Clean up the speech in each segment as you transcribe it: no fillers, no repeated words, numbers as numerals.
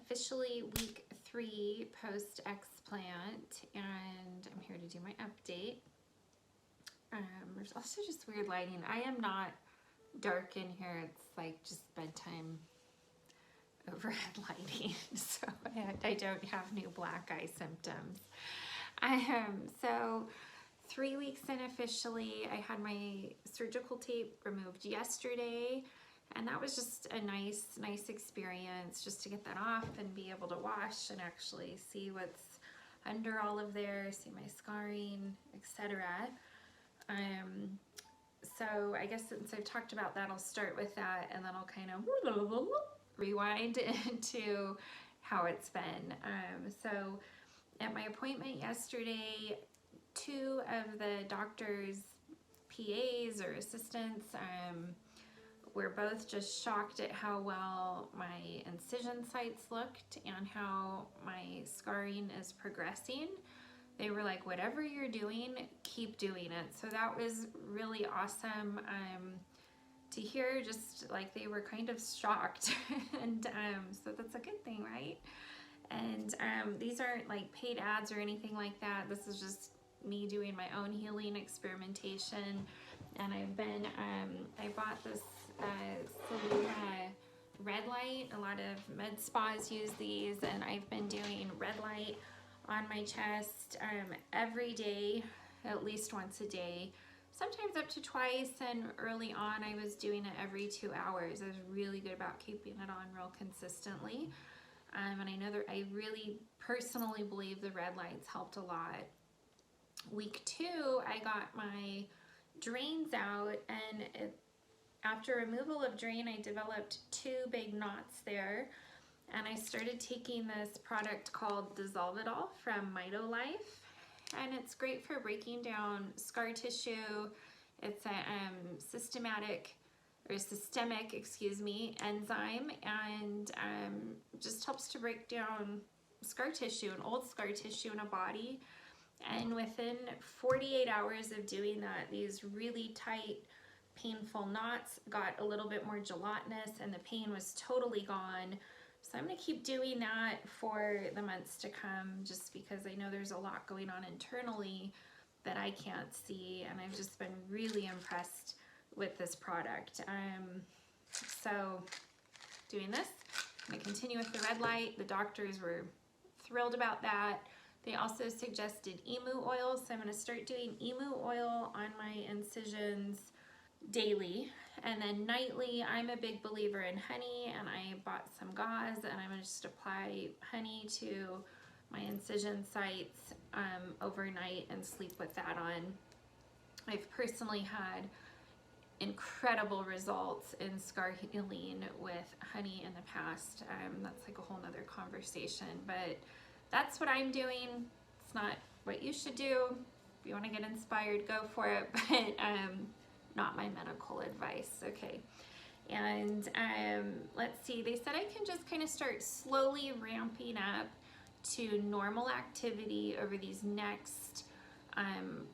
officially week 3 post explant, and I'm here to do my update. There's also just weird lighting. I am not dark in here. It's like just bedtime overhead lighting, so I don't have new black eye symptoms. So 3 weeks in officially. I had my surgical tape removed yesterday, and that was just a nice experience, just to get that off and be able to wash and actually see what's under all of there, see my scarring, etc. So I guess since I've talked about that, I'll start with that, and then I'll kind of rewind into how it's been. So at my appointment yesterday, 2 of the doctor's PAs or assistants were both just shocked at how well my incision sites looked and how my scarring is progressing. They were like, whatever you're doing, keep doing it. So that was really awesome to hear, just like they were kind of shocked. And so that's a good thing, right? And these aren't like paid ads or anything like that. This is just me doing my own healing experimentation. And I've been, I bought this red light. A lot of med spas use these, and I've been doing red light on my chest every day, at least once a day, sometimes up to twice. And early on I was doing it every 2 hours. I was really good about keeping it on real consistently, and I know that I really personally believe the red lights helped a lot. Week 2 I got my drains out, and after removal of drain I developed 2 big knots there. And I started taking this product called Dissolve It All from MitoLife, and it's great for breaking down scar tissue. It's a systemic enzyme, and just helps to break down scar tissue and old scar tissue in a body. And within 48 hours of doing that, these really tight, painful knots got a little bit more gelatinous, and the pain was totally gone. So I'm going to keep doing that for the months to come, just because I know there's a lot going on internally that I can't see, and I've just been really impressed with this product. So doing this, I'm going to continue with the red light. The doctors were thrilled about that. They also suggested emu oil, so I'm going to start doing emu oil on my incisions daily, and then nightly I'm a big believer in honey, and I bought some gauze, and I'm going to just apply honey to my incision sites overnight and sleep with that on. I've personally had incredible results in scar healing with honey in the past. That's like a whole nother conversation, but that's what I'm doing. It's not what you should do. If you want to get inspired, go for it, but not my medical advice. Okay. And let's see, they said I can just kind of start slowly ramping up to normal activity over these next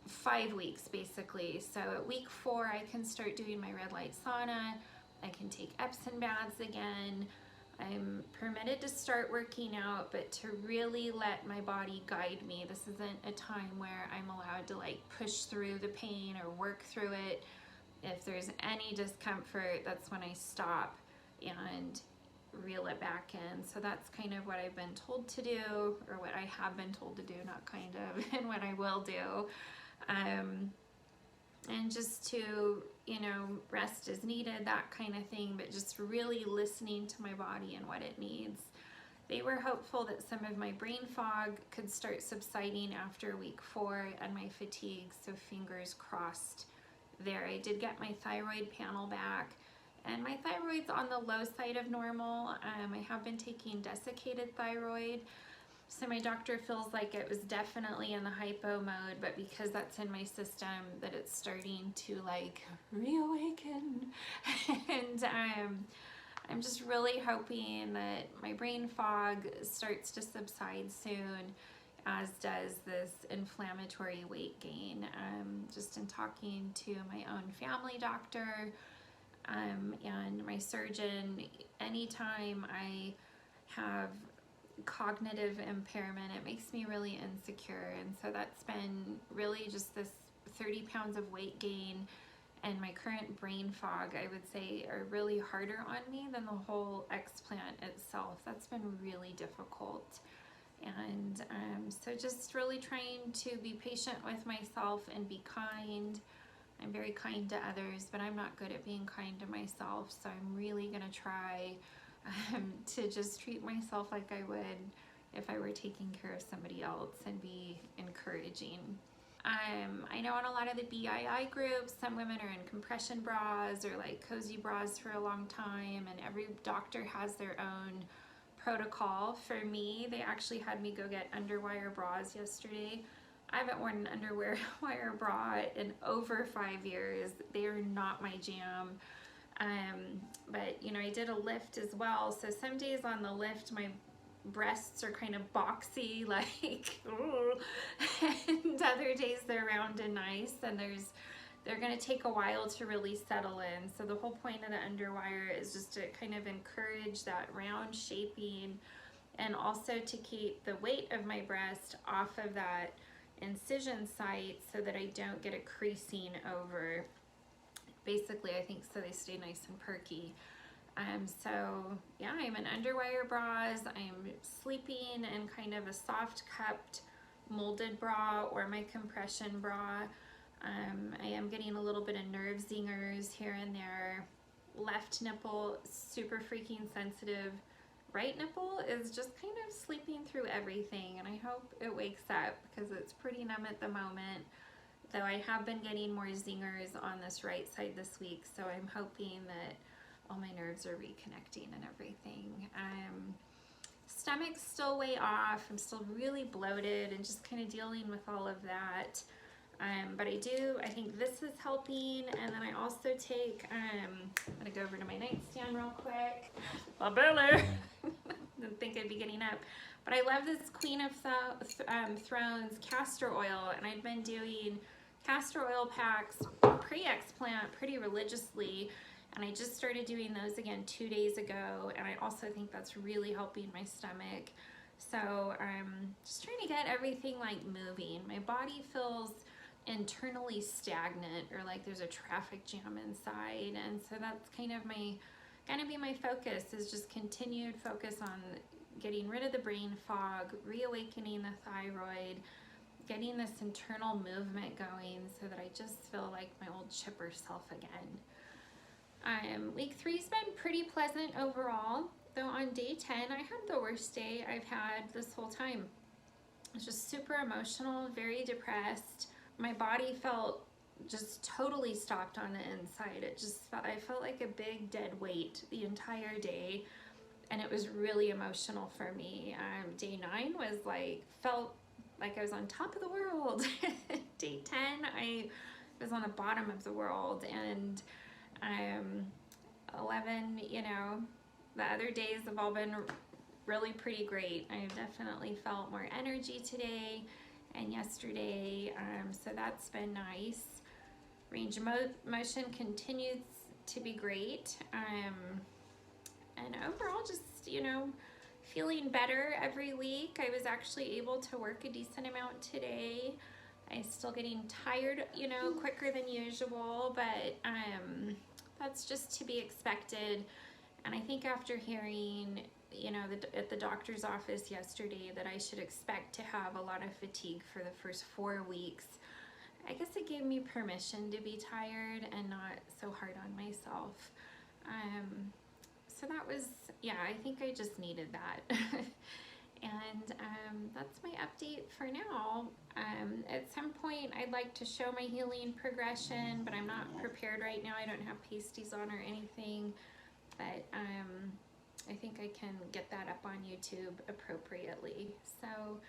5 weeks basically. So at week 4 I can start doing my red light sauna. I can take Epsom baths again. I'm permitted to start working out, but to really let my body guide me. This isn't a time where I'm allowed to like push through the pain or work through it. If there's any discomfort, that's when I stop and reel it back in. So that's kind of what I've been told to do, or what I have been told to do, not kind of, and what I will do. And just to, you know, rest as needed, that kind of thing, but just really listening to my body and what it needs. They were hopeful that some of my brain fog could start subsiding after week 4 and my fatigue, so fingers crossed there. I did get my thyroid panel back, and my thyroid's on the low side of normal. I have been taking desiccated thyroid, so my doctor feels like it was definitely in the hypo mode, but because that's in my system, that it's starting to like reawaken. And I'm just really hoping that my brain fog starts to subside soon, as does this inflammatory weight gain. Just in talking to my own family doctor and my surgeon, anytime I have cognitive impairment. It makes me really insecure, and so that's been really just this 30 pounds of weight gain and my current brain fog, I would say, are really harder on me than the whole explant itself. That's been really difficult. And so just really trying to be patient with myself and be kind. I'm very kind to others, but I'm not good at being kind to myself, so I'm really gonna try to just treat myself like I would if I were taking care of somebody else and be encouraging. I know in a lot of the BII groups, some women are in compression bras or like cozy bras for a long time, and every doctor has their own protocol. For me, they actually had me go get underwire bras yesterday. I haven't worn an underwire bra in over 5 years. They are not my jam. But you know, I did a lift as well. So some days on the lift, my breasts are kind of boxy, like, ooh. And other days they're round and nice, and they're gonna take a while to really settle in. So the whole point of the underwire is just to kind of encourage that round shaping, and also to keep the weight of my breast off of that incision site so that I don't get a creasing over. Basically, I think so they stay nice and perky. So yeah, I'm in underwire bras. I'm sleeping in kind of a soft cupped molded bra or my compression bra. I am getting a little bit of nerve zingers here and there. Left nipple, super freaking sensitive. Right nipple is just kind of sleeping through everything, and I hope it wakes up because it's pretty numb at the moment. Though I have been getting more zingers on this right side this week, so I'm hoping that all my nerves are reconnecting and everything. Stomach's still way off. I'm still really bloated and just kind of dealing with all of that. But I think this is helping. And then I also take, I'm gonna go over to my nightstand real quick. My belly. Didn't think I'd be getting up. But I love this Queen of Thrones castor oil, and I've been doing castor oil packs pre-explant pretty religiously. And I just started doing those again 2 days ago, and I also think that's really helping my stomach. So I'm just trying to get everything like moving. My body feels internally stagnant, or like there's a traffic jam inside, and so that's kind of gonna be my focus, is just continued focus on getting rid of the brain fog, reawakening the thyroid, getting this internal movement going so that I just feel like my old chipper self again. Week 3's been pretty pleasant overall, though on day 10 I had the worst day I've had this whole time. I was just super emotional, very depressed. My body felt just totally stopped on the inside. I felt like a big dead weight the entire day, and it was really emotional for me. Day 9 felt like I was on top of the world. Day 10 I was on the bottom of the world, and 11, you know, the other days have all been really pretty great. I definitely felt more energy today and yesterday, so that's been nice. Range of motion continues to be great, and overall just, you know, feeling better every week. I was actually able to work a decent amount today. I'm still getting tired, you know, quicker than usual, but that's just to be expected. And I think after hearing, you know, at the doctor's office yesterday that I should expect to have a lot of fatigue for the first 4 weeks, I guess it gave me permission to be tired and not so hard on myself. So that was, yeah, I think I just needed that. And that's my update for now. At some point I'd like to show my healing progression, but I'm not prepared right now. I don't have pasties on or anything, but I think I can get that up on YouTube appropriately. So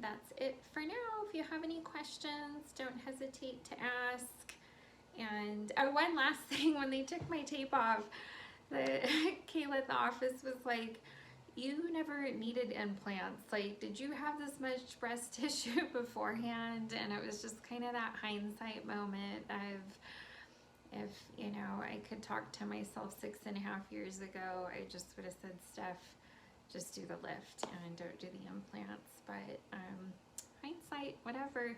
that's it for now. If you have any questions, don't hesitate to ask. And one last thing, when they took my tape off, Kayla at the office was like, "You never needed implants. Like, did you have this much breast tissue beforehand?" And it was just kind of that hindsight moment of, if, you know, I could talk to myself 6.5 years ago, I just would have said stuff just do the lift and don't do the implants. But hindsight, whatever.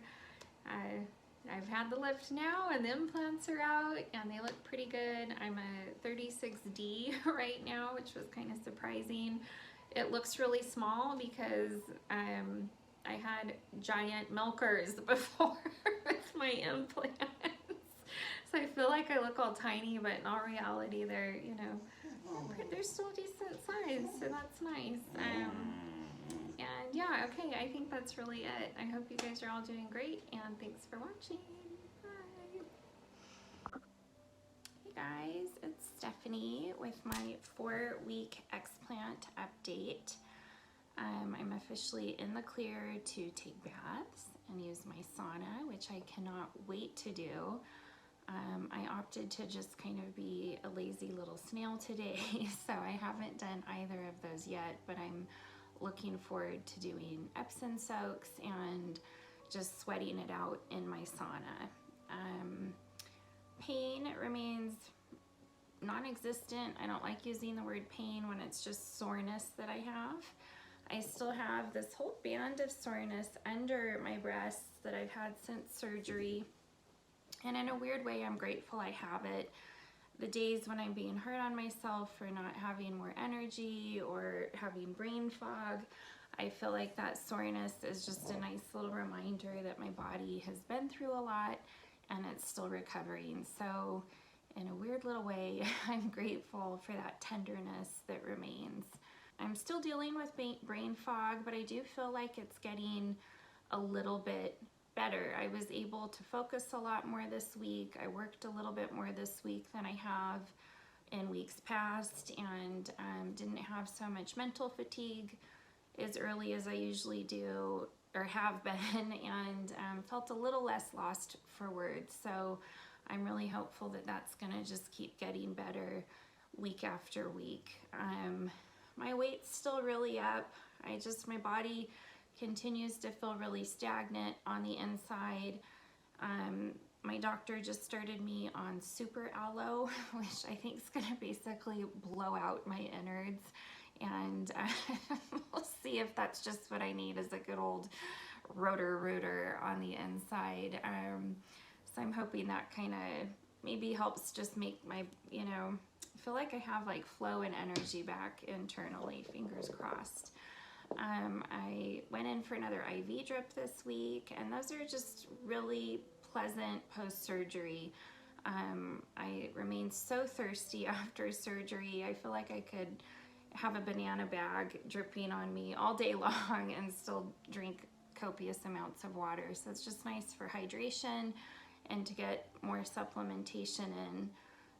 I've had the lift now and the implants are out and they look pretty good. I'm a 36D right now, which was kind of surprising. It looks really small because I had giant milkers before with my implants. So I feel like I look all tiny, but in all reality they're, you know, they're still decent size, so that's nice. And yeah, okay, I think that's really it. I hope you guys are all doing great, and thanks for watching. Bye. Hey guys, it's Stephanie with my 4-week Explant update. I'm officially in the clear to take baths and use my sauna, which I cannot wait to do. I opted to just kind of be a lazy little snail today, so I haven't done either of those yet, but I'm looking forward to doing Epsom soaks and just sweating it out in my sauna. Pain remains non-existent. I don't like using the word pain when it's just soreness that I have. I still have this whole band of soreness under my breasts that I've had since surgery. And in a weird way, I'm grateful I have it. The days when I'm being hard on myself for not having more energy or having brain fog, I feel like that soreness is just a nice little reminder that my body has been through a lot and it's still recovering. So in a weird little way, I'm grateful for that tenderness that remains. I'm still dealing with brain fog, but I do feel like it's getting a little bit better. I was able to focus a lot more this week. I worked a little bit more this week than I have in weeks past, and didn't have so much mental fatigue as early as I usually do or have been, and felt a little less lost for words. So I'm really hopeful that that's gonna just keep getting better week after week. My weight's still really up. My body continues to feel really stagnant on the inside. My doctor just started me on super aloe, which I think is gonna basically blow out my innards. And we'll see if that's just what I need, is a good old rooter on the inside. So I'm hoping that kind of maybe helps just make my, you know, feel like I have like flow and energy back internally, fingers crossed. I went in for another IV drip this week, and those are just really pleasant post-surgery. I remain so thirsty after surgery. I feel like I could have a banana bag dripping on me all day long and still drink copious amounts of water. So it's just nice for hydration and to get more supplementation in.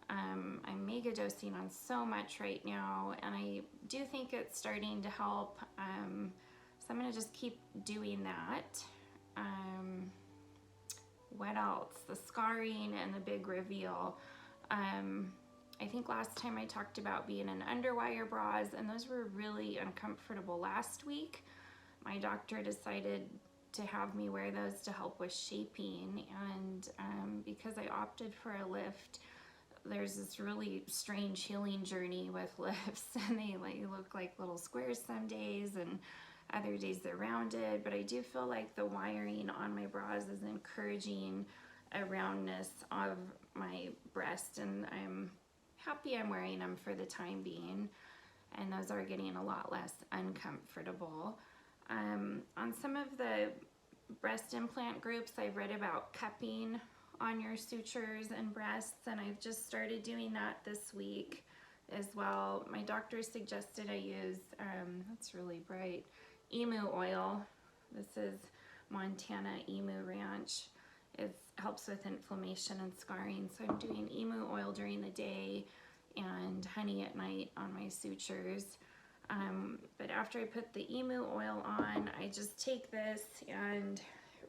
I'm mega dosing on so much right now, and I do think it's starting to help. So I'm gonna just keep doing that. What else? The scarring and the big reveal. I think last time I talked about being in underwire bras, and those were really uncomfortable last week. My doctor decided to have me wear those to help with shaping, and because I opted for a lift, there's this really strange healing journey with lifts, and they look like little squares some days, and other days they're rounded, but I do feel like the wiring on my bras is encouraging a roundness of my breast, and I'm happy I'm wearing them for the time being, and those are getting a lot less uncomfortable. On some of the breast implant groups, I've read about cupping on your sutures and breasts, and I've just started doing that this week as well. My doctor suggested I use, that's really bright, emu oil. This is Montana Emu Ranch. It helps with inflammation and scarring, so I'm doing emu oil during the day and honey at night on my sutures. But after I put the emu oil on, I just take this and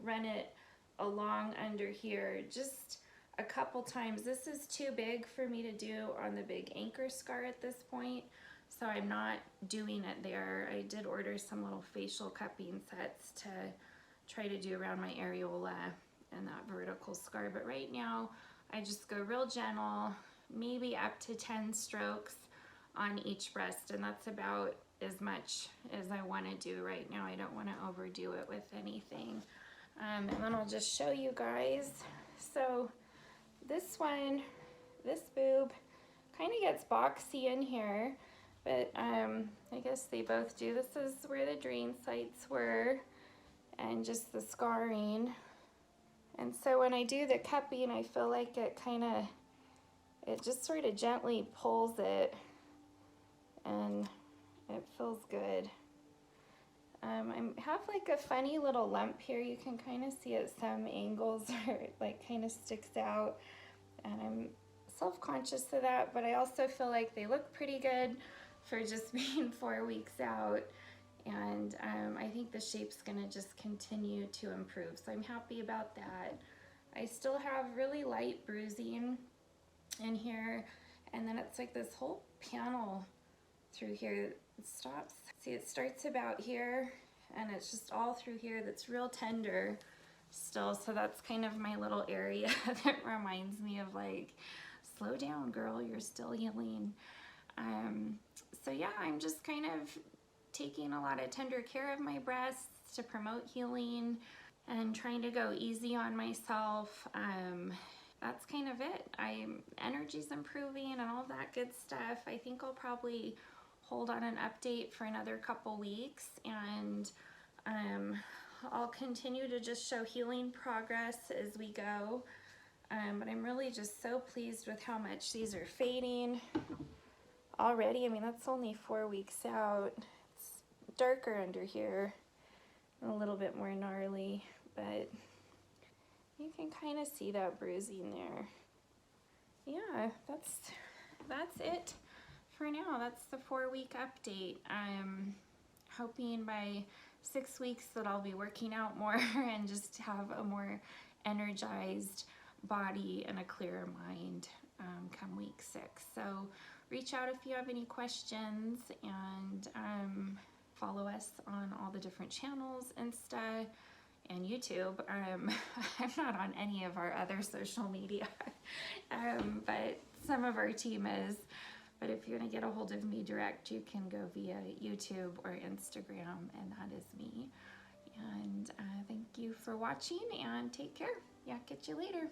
run it along under here just a couple times. This is too big for me to do on the big anchor scar at this point, so I'm not doing it there. I did order some little facial cupping sets to try to do around my areola and that vertical scar, but right now I just go real gentle, maybe up to 10 strokes on each breast, and that's about as much as I want to do right now. I don't want to overdo it with anything. And then I'll just show you guys. So this one, this boob kind of gets boxy in here, but I guess they both do. This is where the drain sites were and just the scarring. And so when I do the cupping, I feel like it just sort of gently pulls it, and it feels good. I have like a funny little lump here. You can kind of see at some angles where it like kind of sticks out, and I'm self-conscious of that, but I also feel like they look pretty good for just being 4 weeks out, and I think the shape's gonna just continue to improve, so I'm happy about that. I still have really light bruising in here, and then it's like this whole panel through here. It stops. See, it starts about here, and it's just all through here that's real tender still, so that's kind of my little area that reminds me of like, slow down girl, you're still healing. So yeah, I'm just kind of taking a lot of tender care of my breasts to promote healing and trying to go easy on myself. That's kind of it. Energy's improving and all that good stuff. I think I'll probably hold on an update for another couple weeks, and I'll continue to just show healing progress as we go. But I'm really just so pleased with how much these are fading already. I mean, that's only 4 weeks out. It's darker under here, a little bit more gnarly, but you can kind of see that bruising there. Yeah, that's it for now. That's the 4-week update. I'm hoping by 6 weeks that I'll be working out more and just have a more energized body and a clearer mind come week 6. So reach out if you have any questions, and follow us on all the different channels, Insta and YouTube. I'm not on any of our other social media, but some of our team is. But if you want to get a hold of me direct, you can go via YouTube or Instagram, and that is me. And thank you for watching, and take care. Yeah, catch you later.